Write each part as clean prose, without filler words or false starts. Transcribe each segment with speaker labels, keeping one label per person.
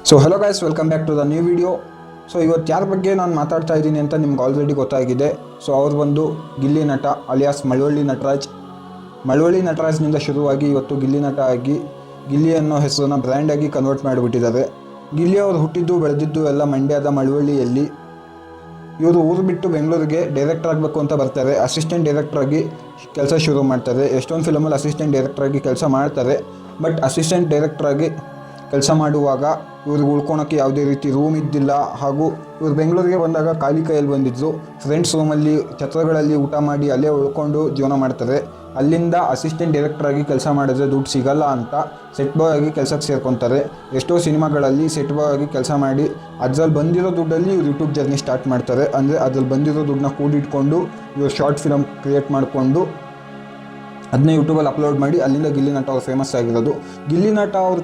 Speaker 1: So hello guys, welcome back to the new video. So ಇವತ್ತು ಯಾರ ಬಗ್ಗೆ ನಾನು ಮಾತಾಡ್ತಾ ಇದ್ದೀನಿ ಅಂತ ನಿಮ್ಗೆ ಆಲ್ರೆಡಿ ಗೊತ್ತಾಗಿದೆ. ಸೊ ಅವ್ರು ಬಂದು ಗಿಲ್ಲಿ ನಟ ಅಲಿಯಾಸ್ ಮಳವಳ್ಳಿ ನಟರಾಜ್. ಮಳವಳ್ಳಿ ನಟರಾಜ್ನಿಂದ ಶುರುವಾಗಿ ಇವತ್ತು ಗಿಲ್ಲಿ ನಟ ಆಗಿ ಗಿಲ್ಲಿ ಅನ್ನೋ ಹೆಸರನ್ನು ಬ್ರ್ಯಾಂಡಾಗಿ ಕನ್ವರ್ಟ್ ಮಾಡಿಬಿಟ್ಟಿದ್ದಾರೆ. ಗಿಲ್ಲಿ ಅವರು ಹುಟ್ಟಿದ್ದು ಬೆಳೆದಿದ್ದು ಎಲ್ಲ ಮಂಡ್ಯದ ಮಳವಳ್ಳಿಯಲ್ಲಿ. ಇವರು ಊರು ಬಿಟ್ಟು ಬೆಂಗಳೂರಿಗೆ ಡೈರೆಕ್ಟರ್ ಆಗಬೇಕು ಅಂತ ಬರ್ತಾರೆ. ಅಸಿಸ್ಟೆಂಟ್ ಡೈರೆಕ್ಟ್ರಾಗಿ ಕೆಲಸ ಶುರು ಮಾಡ್ತಾರೆ. ಎಷ್ಟೊಂದು ಫಿಲಮಲ್ಲಿ ಅಸಿಸ್ಟೆಂಟ್ ಡೈರೆಕ್ಟ್ರಾಗಿ ಕೆಲಸ ಮಾಡ್ತಾರೆ. ಬಟ್ ಅಸಿಸ್ಟೆಂಟ್ ಡೈರೆಕ್ಟ್ರಾಗಿ ಕೆಲಸ ಮಾಡುವಾಗ ಇವ್ರಿಗೆ ಉಳ್ಕೊಳೋಕ್ಕೆ ಯಾವುದೇ ರೀತಿ ರೂಮ್ ಇದ್ದಿಲ್ಲ. ಹಾಗೂ ಇವರು ಬೆಂಗಳೂರಿಗೆ ಬಂದಾಗ ಖಾಲಿ ಕೈಯಲ್ಲಿ ಬಂದಿದ್ದರು. ಫ್ರೆಂಡ್ಸ್ ರೂಮಲ್ಲಿ ಛತ್ರಗಳಲ್ಲಿ ಊಟ ಮಾಡಿ ಅಲ್ಲೇ ಉಳ್ಕೊಂಡು ಜೀವನ ಮಾಡ್ತಾರೆ. ಅಲ್ಲಿಂದ ಅಸಿಸ್ಟೆಂಟ್ ಡೈರೆಕ್ಟ್ರಾಗಿ ಕೆಲಸ ಮಾಡಿದ್ರೆ ದುಡ್ಡು ಸಿಗಲ್ಲ ಅಂತ ಸೆಟ್ ಬಾಯ್ ಆಗಿ ಕೆಲಸಕ್ಕೆ ಸೇರ್ಕೊತಾರೆ. ಎಷ್ಟೋ ಸಿನಿಮಾಗಳಲ್ಲಿ ಸೆಟ್ ಬಾಯ್ ಆಗಿ ಕೆಲಸ ಮಾಡಿ ಅದ್ರಲ್ಲಿ ಬಂದಿರೋ ದುಡ್ಡಲ್ಲಿ ಇವ್ರು ಯೂಟ್ಯೂಬ್ ಜರ್ನಿ ಸ್ಟಾರ್ಟ್ ಮಾಡ್ತಾರೆ. ಅಂದರೆ ಅದ್ರಲ್ಲಿ ಬಂದಿರೋ ದುಡ್ಡನ್ನ ಕೂಡಿಟ್ಕೊಂಡು ಇವರು ಶಾರ್ಟ್ ಫಿಲಮ್ ಕ್ರಿಯೇಟ್ ಮಾಡಿಕೊಂಡು ಅದನ್ನೇ ಯೂಟ್ಯೂಬಲ್ಲಿ ಅಪ್ಲೋಡ್ ಮಾಡಿ ಅಲ್ಲಿಂದ ಗಿಲ್ಲಿ ನಟ ಅವ್ರು ಫೇಮಸ್ ಆಗಿರೋದು. ಗಿಲ್ಲಿ ನಟ ಅವ್ರ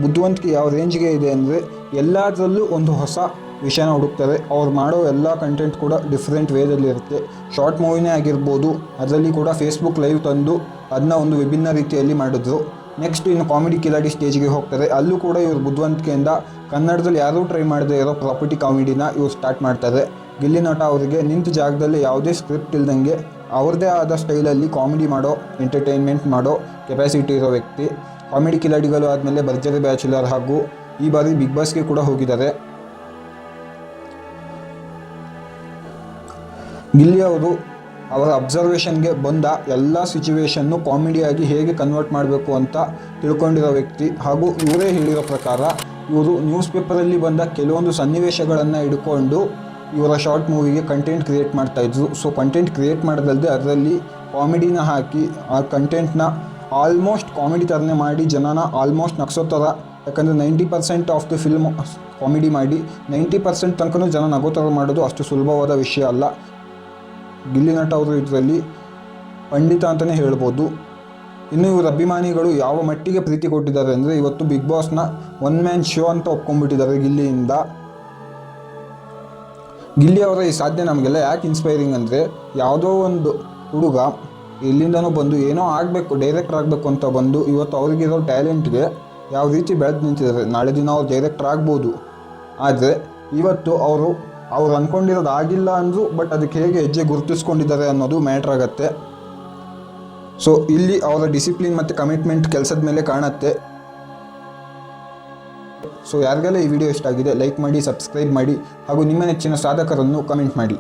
Speaker 1: ಬುದ್ಧಿವಂತಿಕೆ ಯಾವ ರೇಂಜ್ಗೆ ಇದೆ ಅಂದರೆ ಎಲ್ಲದರಲ್ಲೂ ಒಂದು ಹೊಸ ವಿಷಯನ ಹುಡುಕ್ತಾರೆ. ಅವ್ರು ಮಾಡೋ ಎಲ್ಲ ಕಂಟೆಂಟ್ ಕೂಡ ಡಿಫ್ರೆಂಟ್ ವೇದಲ್ಲಿರುತ್ತೆ. ಶಾರ್ಟ್ ಮೂವಿನೇ ಆಗಿರ್ಬೋದು, ಅದರಲ್ಲಿ ಕೂಡ ಫೇಸ್ಬುಕ್ ಲೈವ್ ತಂದು ಅದನ್ನ ಒಂದು ವಿಭಿನ್ನ ರೀತಿಯಲ್ಲಿ ಮಾಡಿದ್ರು. ನೆಕ್ಸ್ಟ್ ಇನ್ನು ಕಾಮಿಡಿ ಕಿಲಾಡಿ ಸ್ಟೇಜ್ಗೆ ಹೋಗ್ತಾರೆ. ಅಲ್ಲೂ ಕೂಡ ಇವ್ರ ಬುದ್ಧಿವಂತಿಕೆಯಿಂದ ಕನ್ನಡದಲ್ಲಿ ಯಾರೂ ಟ್ರೈ ಮಾಡದೇ ಇರೋ ಪ್ರಾಪರ್ಟಿ ಕಾಮಿಡಿನ ಇವ್ರು ಸ್ಟಾರ್ಟ್ ಮಾಡ್ತಾರೆ. ಗಿಲ್ಲಿ ನಟ ಅವರಿಗೆ ನಿಂತ ಜಾಗದಲ್ಲಿ ಯಾವುದೇ ಸ್ಕ್ರಿಪ್ಟ್ ಇಲ್ದಂಗೆ ಅವ್ರದ್ದೇ ಆದ ಸ್ಟೈಲಲ್ಲಿ ಕಾಮಿಡಿ ಮಾಡೋ, ಎಂಟರ್ಟೈನ್ಮೆಂಟ್ ಮಾಡೋ ಕೆಪಾಸಿಟಿ ಇರೋ ವ್ಯಕ್ತಿ. ಕಾಮಿಡಿ ಕಿಲಾಡಿಗಳು ಆದಮೇಲೆ ಭರ್ಜರಿ ಬ್ಯಾಚುಲರ್ ಹಾಗೂ ಈ ಬಾರಿ ಬಿಗ್ ಬಾಸ್ಗೆ ಕೂಡ ಹೋಗಿದ್ದಾರೆ. ಗಿಲ್ಲಿ ಅವರು ಅವರ ಅಬ್ಸರ್ವೇಷನ್ಗೆ ಬಂದ ಎಲ್ಲ ಸಿಚುವೇಶನ್ನು ಕಾಮಿಡಿಯಾಗಿ ಹೇಗೆ ಕನ್ವರ್ಟ್ ಮಾಡಬೇಕು ಅಂತ ತಿಳ್ಕೊಂಡಿರೋ ವ್ಯಕ್ತಿ. ಹಾಗೂ ಇವರೇ ಹೇಳಿರೋ ಪ್ರಕಾರ ಇವರು ನ್ಯೂಸ್ ಪೇಪರಲ್ಲಿ ಬಂದ ಕೆಲವೊಂದು ಸನ್ನಿವೇಶಗಳನ್ನು ಹಿಡ್ಕೊಂಡು ಇವರ ಶಾರ್ಟ್ ಮೂವಿಗೆ ಕಂಟೆಂಟ್ ಕ್ರಿಯೇಟ್ ಮಾಡ್ತಾಯಿದ್ರು. ಸೊ ಕಂಟೆಂಟ್ ಕ್ರಿಯೇಟ್ ಮಾಡೋದಲ್ಲದೆ ಅದರಲ್ಲಿ ಕಾಮಿಡಿನ ಹಾಕಿ ಆ ಕಂಟೆಂಟ್ನ ಆಲ್ಮೋಸ್ಟ್ ಕಾಮಿಡಿ ಥರನೇ ಮಾಡಿ ಜನನ ಆಲ್ಮೋಸ್ಟ್ ನಗ್ಸೋ ಥರ. ಯಾಕಂದರೆ 90% ಆಫ್ ದಿ ಫಿಲ್ಮ್ ಕಾಮಿಡಿ ಮಾಡಿ 90% ತನಕ ಜನ ನಗೋ ಥರ ಮಾಡೋದು ಅಷ್ಟು ಸುಲಭವಾದ ವಿಷಯ ಅಲ್ಲ. ಗಿಲ್ಲಿ ನಟ ಅವರು ಇದರಲ್ಲಿ ಪಂಡಿತ ಅಂತಲೇ ಹೇಳ್ಬೋದು. ಇನ್ನು ಇವರ ಅಭಿಮಾನಿಗಳು ಯಾವ ಮಟ್ಟಿಗೆ ಪ್ರೀತಿ ಕೊಟ್ಟಿದ್ದಾರೆ ಅಂದರೆ ಇವತ್ತು ಬಿಗ್ ಬಾಸ್ನ ಒನ್ ಮ್ಯಾನ್ ಶೋ ಅಂತ ಒಪ್ಕೊಂಡ್ಬಿಟ್ಟಿದ್ದಾರೆ ಗಿಲ್ಲಿಯಿಂದ. ಗಿಲ್ಲಿ ಅವರ ಈ ಸಾಧನೆ ನಮಗೆಲ್ಲ ಯಾಕೆ ಇನ್ಸ್ಪೈರಿಂಗ್ ಅಂದರೆ, ಯಾವುದೋ ಒಂದು ಹುಡುಗ ಇಲ್ಲಿಂದನೂ ಬಂದು ಏನೋ ಆಗಬೇಕು, ಡೈರೆಕ್ಟರ್ ಆಗಬೇಕು ಅಂತ ಬಂದು ಇವತ್ತು ಅವ್ರಿಗಿರೋ ಟ್ಯಾಲೆಂಟ್ಗೆ ಯಾವ ರೀತಿ ಬೆಳೆದು ನಿಂತಿದ್ದಾರೆ. ನಾಳೆ ದಿನ ಅವ್ರು ಡೈರೆಕ್ಟರ್ ಆಗ್ಬೋದು, ಆದರೆ ಇವತ್ತು ಅವರು ಅಂದ್ಕೊಂಡಿರೋದು ಆಗಿಲ್ಲ ಅಂದರು. ಬಟ್ ಅದಕ್ಕೆ ಹೇಗೆ ಹೆಜ್ಜೆ ಗುರುತಿಸ್ಕೊಂಡಿದ್ದಾರೆ ಅನ್ನೋದು ಮ್ಯಾಟ್ರ್ ಆಗುತ್ತೆ. ಸೊ ಇಲ್ಲಿ ಅವರ ಡಿಸಿಪ್ಲಿನ್ ಮತ್ತು ಕಮಿಟ್ಮೆಂಟ್ ಕೆಲಸದ ಮೇಲೆ ಕಾಣುತ್ತೆ. ಸೊ ಯಾರಿಗೆಲ್ಲ ಈ ವಿಡಿಯೋ ಇಷ್ಟ ಆಗಿದೆ ಲೈಕ್ ಮಾಡಿ, ಸಬ್ಸ್ಕ್ರೈಬ್ ಮಾಡಿ ಹಾಗೂ ನಿಮ್ಮ ನೆಚ್ಚಿನ ಸಾಧಕರನ್ನು ಕಮೆಂಟ್ ಮಾಡಿ.